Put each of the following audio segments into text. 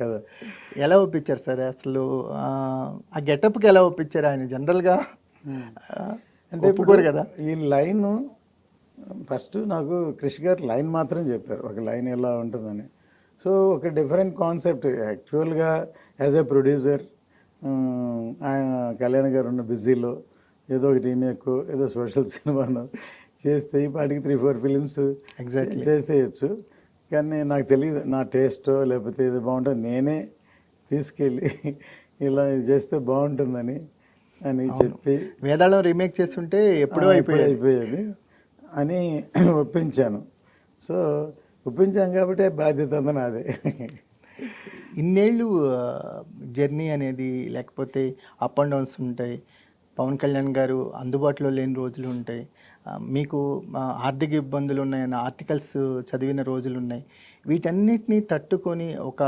కదా! ఎలా ఒప్పించారు సార్ అసలు? ఆ గెటప్‌కి ఎలా ఒప్పించారు? ఆయన జనరల్‌గా అంటే ఇప్పుడు ఒప్పుకోరు కదా! ఈ లైను ఫస్ట్ నాకు క్రిష్ గారు లైన్ మాత్రం చెప్పారు. ఒక లైన్ ఎలా ఉంటుందని. సో, ఒక డిఫరెంట్ కాన్సెప్ట్ యాక్చువల్‌గా యాజ్ ఎ ప్రొడ్యూసర్ ఆయన కళ్యాణ్ గారు ఉన్న బిజీలో ఏదో ఒక రీమేకో, ఏదో సోషల్ సినిమానో చేస్తే ఈ పాటికి 3, 4 ఫిలిమ్స్ ఎగ్జాక్ట్లీ. చేసేయచ్చు. కానీ నాకు తెలీదు నా టేస్టో లేకపోతే ఇది బాగుంటుంది. నేనే తీసుకెళ్ళి ఇలా ఇది చేస్తే బాగుంటుందని అని చెప్పి వేదాళం రీమేక్ చేస్తుంటే ఎప్పుడో అయిపోయేది అని ఒప్పించాను. సో, ఒప్పించాం కాబట్టి బాధ్యత అంతా నాదే. ఇన్నేళ్ళు జర్నీ అనేది, లేకపోతే అప్ అండ్ డౌన్స్ ఉంటాయి. పవన్ కళ్యాణ్ గారు అందుబాటులో లేని రోజులు ఉంటాయి. మీకు ఆర్థిక ఇబ్బందులు ఉన్నాయన్న ఆర్టికల్స్ చదివిన రోజులు ఉన్నాయి. వీటన్నిటిని తట్టుకొని ఒక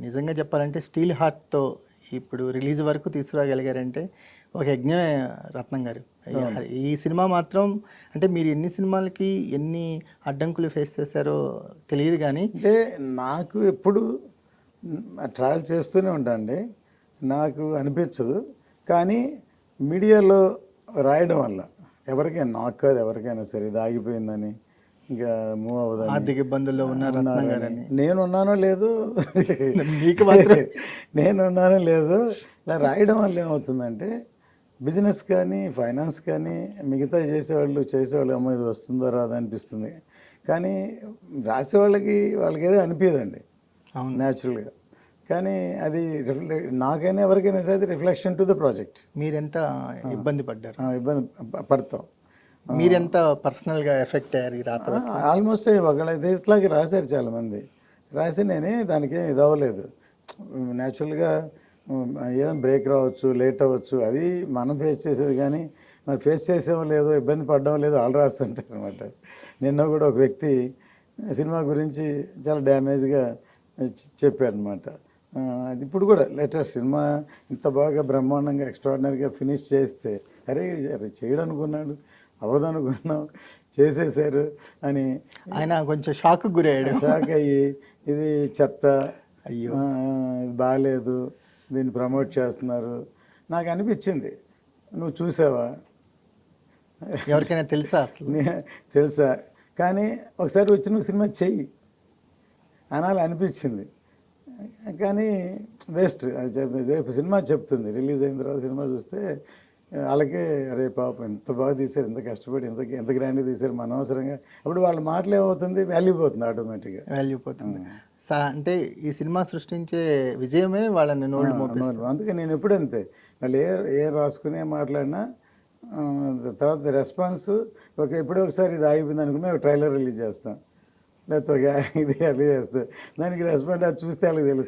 నిజంగా చెప్పాలంటే స్టీల్ హార్ట్తో ఇప్పుడు రిలీజ్ వరకు తీసుకురాగలిగారంటే ఒక యజ్ఞమే రత్నం గారు. ఈ సినిమా మాత్రం అంటే మీరు ఎన్ని సినిమాలకి ఎన్ని అడ్డంకులు ఫేస్ చేశారో తెలియదు కానీ, అంటే నాకు ఎప్పుడు ట్రావెల్ చేస్తూనే ఉంటానండి. నాకు అనిపించదు. కానీ మీడియాలో రాయడం వల్ల ఎవరికైనా, నాకు కాదు ఎవరికైనా సరే ఇది ఆగిపోయిందని, ఇంకా మూవ్ అవ్వదని, ఆర్థిక ఇబ్బందుల్లో ఉన్న రత్నం గారని, నేనున్నానో లేదో మీకు మాత్రం నేనున్నానో లేదో ఇలా రాయడం వల్ల ఏమవుతుందంటే బిజినెస్ కానీ ఫైనాన్స్ కానీ మిగతా చేసేవాళ్ళు అమ్మో ఇది వస్తుందో రాదో అనిపిస్తుంది. కానీ రాసేవాళ్ళకి ఏదో అనిపించదండి న్యాచురల్గా. కానీ అది నాకైనా ఎవరికైనా సరే రిఫ్లెక్షన్ టు ద ప్రాజెక్ట్. మీరెంత ఇబ్బంది పడ్డారు? ఇబ్బంది పడతాం. మీరెంత పర్సనల్గా ఎఫెక్ట్ అయ్యారు ఈ రాత? ఆల్మోస్ట్ ఒకళ్ళైతే ఇట్లాగే రాశారు చాలామంది. రాసి నేనే దానికేం ఇది అవ్వలేదు. న్యాచురల్గా ఏదైనా బ్రేక్ రావచ్చు, లేట్ అవ్వచ్చు, అది మనం ఫేస్ చేసేది. కానీ మరి ఫేస్ చేసేమో లేదో, ఇబ్బంది పడ్డం లేదో వాళ్ళు రాస్తుంటారు అనమాట. నిన్న కూడా ఒక వ్యక్తి సినిమా గురించి చాలా డ్యామేజ్గా చెప్పారనమాట. ఇప్పుడు కూడా లేటెస్ట్ సినిమా ఇంత బాగా బ్రహ్మాండంగా ఎక్స్ట్రాడినరీగా ఫినిష్ చేస్తే అరే చేయడనుకున్నాడు, అవ్వదనుకున్నాం, చేసేసారు అని ఆయన కొంచెం షాక్ గురయ్యాడు. షాక్ అయ్యి ఇది చెత్త, అయ్యో ఇది బాగాలేదు, దీన్ని ప్రమోట్ చేస్తున్నారు. నాకు అనిపించింది, నువ్వు చూసావా, ఎవరికైనా తెలుసా అసలు? తెలుసా, కానీ ఒకసారి వచ్చి నువ్వు సినిమా చెయ్యి అనాలి అనిపించింది. కానీ వేస్ట్. రేపు సినిమా చెప్తుంది, రిలీజ్ అయిన తర్వాత సినిమా చూస్తే వాళ్ళకే అరే పాపం ఎంత బాగా తీశారు, ఎంత కష్టపడి ఎంత గ్రాండ్గా తీశారు, మన అవసరంగా. అప్పుడు వాళ్ళ మాటలు ఏమవుతుంది, వాల్యూ పోతుంది, ఆటోమేటిక్గా వాల్యూ పోతుంది. అంటే ఈ సినిమా సృష్టించే విజయమే వాళ్ళని నోళ్ళు మోపిస్తుంది. అందుకే నేను ఎప్పుడు అంతే, వాళ్ళు ఏ రాసుకునే మాట్లాడినా తర్వాత రెస్పాన్స్ ఎప్పుడో ఒకసారి ఇది ఆగిపోయింది అనుకున్నా ట్రైలర్ రిలీజ్ చేస్తాం, లేకపోతే ఇది రిలీజ్ చేస్తాం, దానికి రెస్పాన్స్ అది చూస్తే వాళ్ళకి తెలుస్తుంది.